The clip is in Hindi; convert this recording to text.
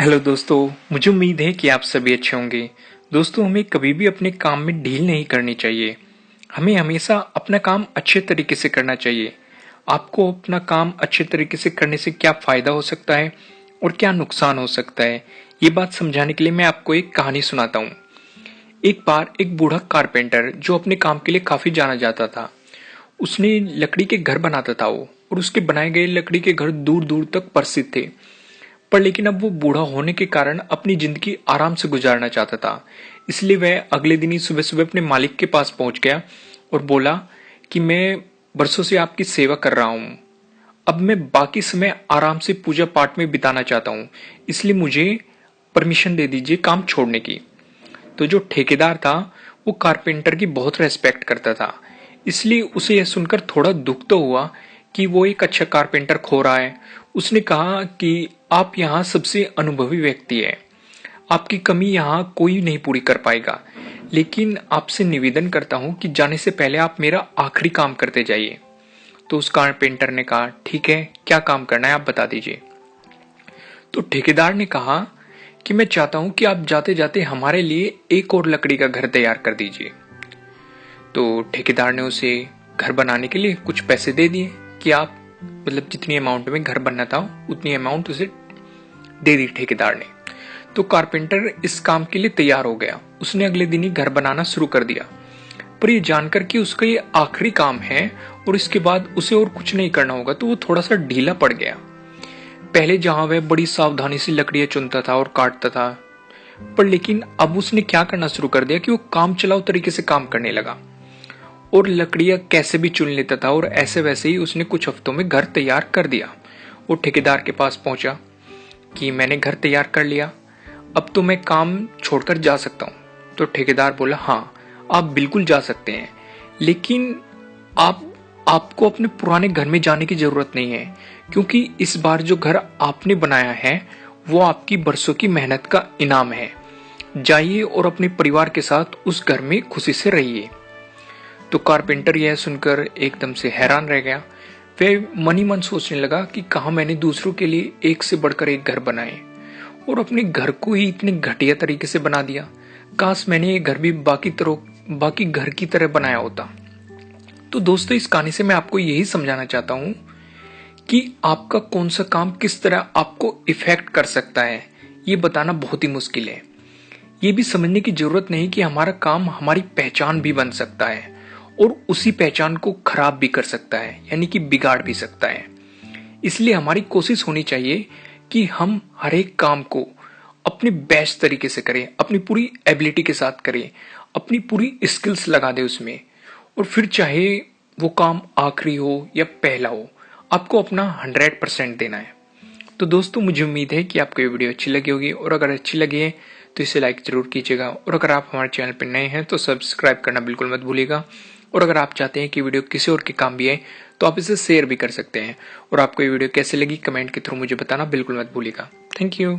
हेलो दोस्तों, मुझे उम्मीद है कि आप सभी अच्छे होंगे। दोस्तों, हमें कभी भी अपने काम में ढील नहीं करनी चाहिए। हमें हमेशा अपना काम अच्छे तरीके से करना चाहिए। आपको अपना काम अच्छे तरीके से करने से क्या फायदा हो सकता है और क्या नुकसान हो सकता है, ये बात समझाने के लिए मैं आपको एक कहानी सुनाता हूँ। एक बार एक बूढ़ा कारपेंटर जो अपने काम के लिए काफी जाना जाता था, उसने लकड़ी के घर बनाता था वो, और उसके बनाए गए लकड़ी के घर दूर दूर तक प्रसिद्ध थे। पर लेकिन अब वो बूढ़ा होने के कारण अपनी जिंदगी आराम से गुजारना चाहता था। इसलिए वह अगले दिन ही सुबह सुबह अपने मालिक के पास पहुंच गया और बोला कि मैं बरसों से आपकी सेवा कर रहा हूं, अब मैं बाकी समय आराम से पूजा पाठ में बिताना चाहता हूं, इसलिए मुझे परमिशन दे दीजिए काम छोड़ने की। तो जो ठेकेदार था वो कारपेंटर की बहुत रेस्पेक्ट करता था, इसलिए उसे यह सुनकर थोड़ा दुख तो हुआ कि वो एक अच्छा कारपेंटर खो रहा है। उसने कहा कि आप यहाँ सबसे अनुभवी व्यक्ति है, आपकी कमी यहाँ कोई नहीं पूरी कर पाएगा, लेकिन आपसे निवेदन करता हूँ कि जाने से पहले आप मेरा आखिरी काम करते जाइए। तो उस कारपेंटर ने कहा, ठीक है, क्या काम करना है आप बता दीजिए। तो ठेकेदार ने कहा कि मैं चाहता हूं कि आप जाते जाते हमारे लिए एक और लकड़ी का घर तैयार कर दीजिए। तो ठेकेदार ने उसे घर बनाने के लिए कुछ पैसे दे दिए कि आप मतलब जितनी अमाउंट में घर बनना था उतनी अमाउंट उसे दे दी ठेकेदार ने। तो कारपेंटर इस काम के लिए तैयार हो गया। उसने अगले दिन ही घर बनाना शुरू कर दिया। पर ये जानकर कि उसका ये आखिरी काम है और इसके बाद उसे और कुछ नहीं करना होगा, तो वो थोड़ा सा ढीला पड़ गया। पहले जहां वह बड़ी सावधानी से लकड़ियां चुनता था और काटता था, पर लेकिन अब उसने क्या करना शुरू कर दिया कि वो काम चलाऊ तरीके से काम करने लगा और लकड़ियां कैसे भी चुन लेता था, और ऐसे वैसे ही उसने कुछ हफ्तों में घर तैयार कर दिया। वो ठेकेदार के पास पहुंचा कि मैंने घर तैयार कर लिया, अब तो मैं काम छोड़कर जा सकता हूं। तो ठेकेदार बोला, हाँ आप बिल्कुल जा सकते हैं, लेकिन आपको अपने पुराने घर में जाने की जरूरत नहीं है, क्योंकि इस बार जो घर आपने बनाया है वो आपकी बरसों की मेहनत का इनाम है। जाइए और अपने परिवार के साथ उस घर में खुशी से रहिए। तो कारपेंटर यह सुनकर एकदम से हैरान रह गया। वह मन ही मन सोचने लगा कि कहा मैंने दूसरों के लिए एक से बढ़कर एक घर बनाए और अपने घर को ही इतने घटिया तरीके से बना दिया। काश मैंने ये घर भी बाकी घर की तरह बनाया होता। तो दोस्तों, इस कहानी से मैं आपको यही समझाना चाहता हूं कि आपका कौन सा काम किस तरह आपको इफेक्ट कर सकता है, ये बताना बहुत ही मुश्किल है। ये भी समझने की जरूरत नहीं कि हमारा काम हमारी पहचान भी बन सकता है और उसी पहचान को खराब भी कर सकता है, यानी कि बिगाड़ भी सकता है। इसलिए हमारी कोशिश होनी चाहिए कि हम हर एक काम को अपने बेस्ट तरीके से करें, अपनी पूरी एबिलिटी के साथ करें, अपनी पूरी स्किल्स लगा दें उसमें, और फिर चाहे वो काम आखिरी हो या पहला हो, आपको अपना 100% देना है। तो दोस्तों, मुझे उम्मीद है कि आपको ये वीडियो अच्छी लगी होगी, और अगर अच्छी लगी है तो इसे लाइक जरूर कीजिएगा, और अगर आप हमारे चैनल पर नए हैं तो सब्सक्राइब करना बिल्कुल मत भूलिएगा। और अगर आप चाहते हैं कि वीडियो किसी और के काम भी आए तो आप इसे शेयर भी कर सकते हैं। और आपको ये वीडियो कैसे लगी कमेंट के थ्रू मुझे बताना बिल्कुल मत भूलिएगा। Thank you.